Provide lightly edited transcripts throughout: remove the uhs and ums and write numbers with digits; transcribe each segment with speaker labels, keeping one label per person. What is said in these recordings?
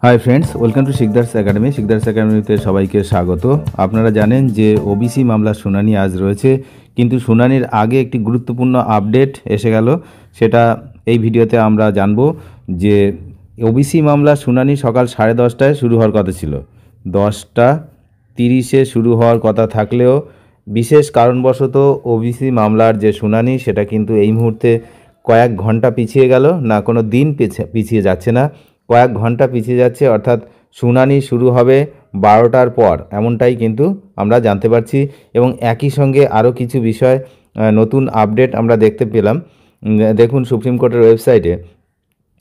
Speaker 1: High friends welcome to Shikdar's academy. Shikdar's एकाडेमीते सबाइके स्वागत। आपनारा जानें जे ओबीसी मामलार शुनानी आज रयेछे, किन्तु शुनानिर आगे एकटी गुरुत्वपूर्ण आपडेट एसे गेल, सेटा एई भिडियोते आमरा जानबो जे ओबीसी मामलार शुनानी सकाल 10:30टाय शुरू हওয়ার कथा छिलो। 10:30 शुरू हওয়ার कथा थाकलेও विशेष कारणबशत ओबीसी मामलार जे शुनानी सेटा किन्तु एई मुहूर्ते कयेक घंटा पिछिए गेल, ना कोनो दिन पिछिए जाच्छे ना, कयेक घंटा पिछिए जाच्छे। अर्थात शुनानी शुरू होबे 12टार पर, एमनटाई किन्तु आमरा जानते पारछि। एबं एकई संगे आरो किछु विषय नतून आपडेट आमरा देखते पेलाम। देखुन सुप्रीम कोर्टेर वेबसाइटे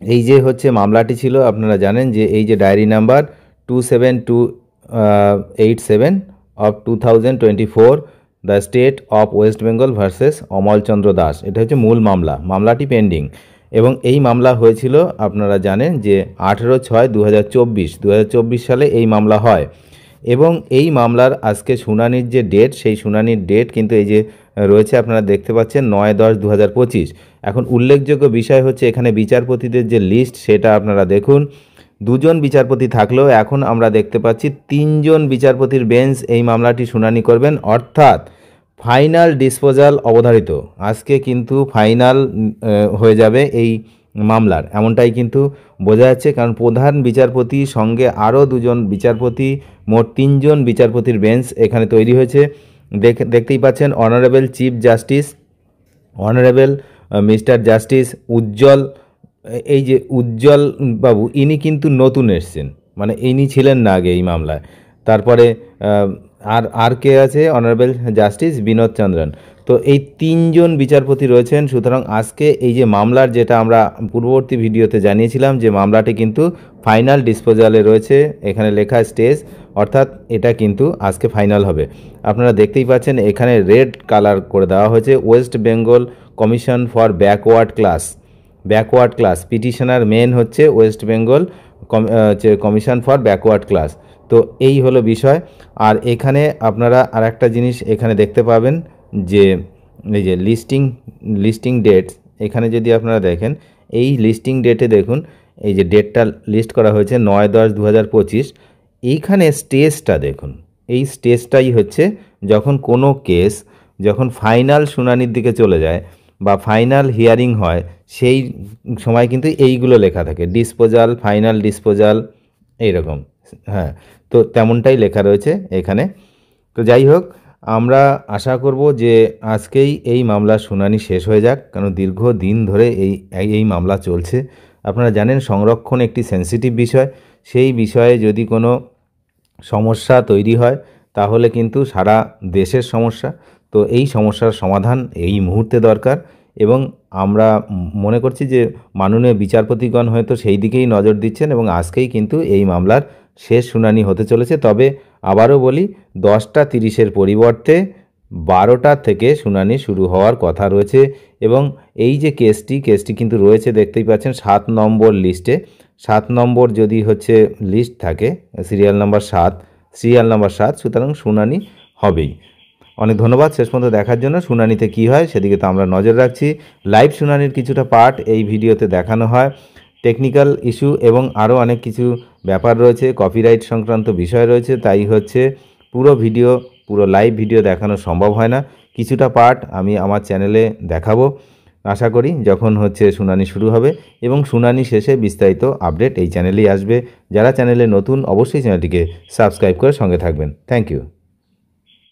Speaker 1: এই যে হচ্ছে মামলাটি ছিল, আপনারা জানেন যে এই যে diary number 27287 of 2024 the state of West Bengal versus Amal Chandra Das, এটা হচ্ছে মূল মামলা। মামলাটি পেন্ডিং এবং এই মামলা হয়েছিল আপনারা জানেন যে 18/6/2024 সালে এই মামলা হয় এবং এই মামলার আজকে শুনানির যে ডেট, সেই শুনানির ডেট কিন্তু এই যে রয়েছে, আপনারা দেখতে পাচ্ছেন 9/10/2025। এখন উল্লেখযোগ্য বিষয় হচ্ছে এখানে বিচারপতিদের যে লিস্ট সেটা আপনারা দেখুন। দুজন বিচারপতি থাকলেও এখন আমরা দেখতে পাচ্ছি তিনজন বিচারপতির বেঞ্চ এই মামলাটি শুনানি করবেন, অর্থাৎ ফাইনাল ডিসপোজাল অবধারিত। আজকে কিন্তু ফাইনাল হয়ে যাবে এই মামলার, এমনটাই কিন্তু বোঝা যাচ্ছে। কারণ প্রধান বিচারপতি সঙ্গে আরও দুজন বিচারপতি, মোট তিনজন বিচারপতির বেঞ্চ এখানে তৈরি হয়েছে। দেখতেই পাচ্ছেন honourable chief justice, honourable mister justice Ujjwal, এই যে উজ্জ্বল বাবু ইনি কিন্তু নতুন এসছেন, মানে ইনি ছিলেন না আগে এই মামলায়। তারপরে আর কে আছে, অনারেবল জাস্টিস বিনোদ চন্দ্রন। তো এই তিনজন বিচারপতি রয়েছেন। সুতরাং আজকে এই যে মামলার, যেটা আমরা পূর্ববর্তী ভিডিওতে জানিয়েছিলাম যে মামলাটি কিন্তু ফাইনাল ডিসপোজালে রয়েছে, এখানে লেখা স্টেজ, অর্থাৎ এটা কিন্তু আজকে ফাইনাল হবে। আপনারা দেখতেই পাচ্ছেন এখানে রেড কালার করে দেওয়া হয়েছে, West Bengal commission for backward class. Petitioner main হচ্ছে West Bengal commission for backward class. তো এই হলো বিষয়। আর এখানে আপনারা আর একটা জিনিস এখানে দেখতে পাবেন যে এই যে লিস্টিং ডেটস, এখানে যদি আপনারা দেখেন এই লিস্টিং ডেটে দেখুন এই যে ডেটটা লিস্ট করা হয়েছে 9/10/2025। এইখানে স্টেজটা দেখুন, এই স্টেজটাই হচ্ছে যখন কোনো কেস যখন ফাইনাল শুনানির দিকে চলে যায় বা ফাইনাল হিয়ারিং হয়, সেই সময় কিন্তু এইগুলো লেখা থাকে, ডিসপোজাল, ফাইনাল ডিসপোজাল, এইরকম। হ্যাঁ, তো তেমনটাই লেখা রয়েছে এখানে। তো যাই হোক, আমরা আশা করব যে আজকেই এই মামলার শুনানি শেষ হয়ে যাক, কারণ দীর্ঘদিন ধরে এই মামলা চলছে। আপনারা জানেন সংরক্ষণ একটি সেন্সিটিভ বিষয়, সেই বিষয়ে যদি কোনো সমস্যা তৈরি হয় তাহলে কিন্তু সারা দেশের সমস্যা। তো এই সমস্যার সমাধান এই মুহূর্তে দরকার এবং আমরা মনে করছি যে মাননীয় বিচারপতিগণ হয়তো সেই দিকেই নজর দিচ্ছেন এবং আজকেই কিন্তু এই মামলার শেষ শুনানি হতে চলেছে। তবে আবারও বলি, 10:30 পরিবর্তে 12টা থেকে শুনানি শুরু হওয়ার কথা রয়েছে এবং এই যে কেসটি কিন্তু রয়েছে, দেখতেই পাচ্ছেন 7 নম্বর লিস্টে। 7 নম্বর যদি হচ্ছে লিস্ট থাকে, সিরিয়াল নাম্বার 7, সুতরাং শুনানি হবেই। অনেক ধন্যবাদ শেষ পর্যন্ত দেখার জন্য। শুনানিতে কি হয় সেদিকে তো আমরা নজর রাখছি। লাইভ শুনানির কিছুটা পার্ট এই ভিডিওতে দেখানো হয়, টেকনিক্যাল ইস্যু এবং আরও অনেক কিছু ব্যাপার রয়েছে, কপিরাইট সংক্রান্ত বিষয় রয়েছে, তাই হচ্ছে পুরো লাইভ ভিডিও দেখানো সম্ভব হয় না। কিছুটা পার্ট আমি আমার চ্যানেলে দেখাবো, আশা করি যখন হচ্ছে শুনানি শুরু হবে এবং শুনানি শেষে বিস্তারিত আপডেট এই চ্যানেলেই আসবে। যারা চ্যানেলে নতুন অবশ্যই চ্যানেলটিকে সাবস্ক্রাইব করে সঙ্গে থাকবেন। Thank you.